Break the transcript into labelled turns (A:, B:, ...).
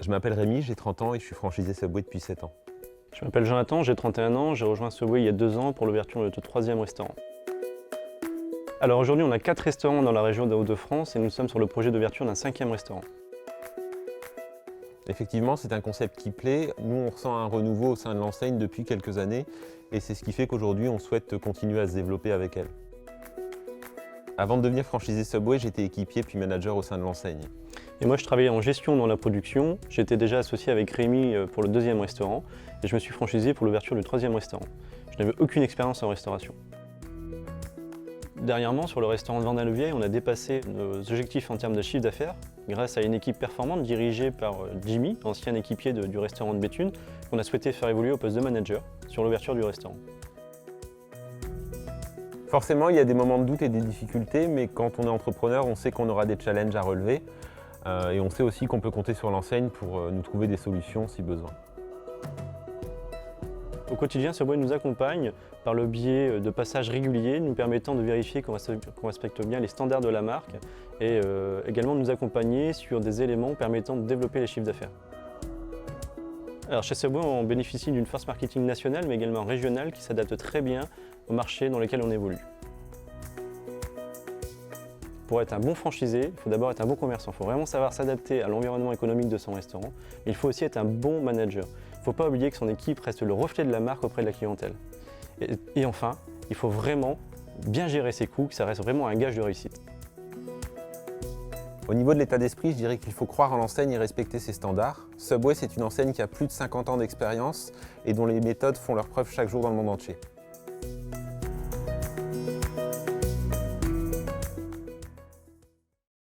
A: Je m'appelle Rémi, j'ai 30 ans et je suis franchisé Subway depuis 7 ans.
B: Je m'appelle Jonathan, j'ai 31 ans, j'ai rejoint Subway il y a 2 ans pour l'ouverture de notre 3e restaurant. Alors aujourd'hui on a 4 restaurants dans la région des Hauts-de-France et nous sommes sur le projet d'ouverture d'un 5e restaurant.
A: Effectivement, c'est un concept qui plaît. Nous, on ressent un renouveau au sein de l'enseigne depuis quelques années et c'est ce qui fait qu'aujourd'hui, on souhaite continuer à se développer avec elle. Avant de devenir franchisé Subway, j'étais équipier puis manager au sein de l'enseigne.
B: Et moi je travaillais en gestion dans la production, j'étais déjà associé avec Rémi pour le 2e restaurant et je me suis franchisé pour l'ouverture du 3e restaurant. Je n'avais aucune expérience en restauration. Dernièrement, sur le restaurant de Vendin-le-Vieil, on a dépassé nos objectifs en termes de chiffre d'affaires grâce à une équipe performante dirigée par Jimmy, ancien équipier du restaurant de Béthune, qu'on a souhaité faire évoluer au poste de manager sur l'ouverture du restaurant.
A: Forcément, il y a des moments de doute et des difficultés, mais quand on est entrepreneur, on sait qu'on aura des challenges à relever et on sait aussi qu'on peut compter sur l'enseigne pour nous trouver des solutions si besoin.
B: Au quotidien, Subway nous accompagne par le biais de passages réguliers nous permettant de vérifier qu'on respecte bien les standards de la marque et également de nous accompagner sur des éléments permettant de développer les chiffres d'affaires. Alors chez Subway, on bénéficie d'une force marketing nationale mais également régionale qui s'adapte très bien au marché dans lequel on évolue. Pour être un bon franchisé, il faut d'abord être un bon commerçant. Il faut vraiment savoir s'adapter à l'environnement économique de son restaurant. Mais il faut aussi être un bon manager. Il ne faut pas oublier que son équipe reste le reflet de la marque auprès de la clientèle. Et enfin, il faut vraiment bien gérer ses coûts, que ça reste vraiment un gage de réussite.
A: Au niveau de l'état d'esprit, je dirais qu'il faut croire en l'enseigne et respecter ses standards. Subway, c'est une enseigne qui a plus de 50 ans d'expérience et dont les méthodes font leur preuve chaque jour dans le monde entier.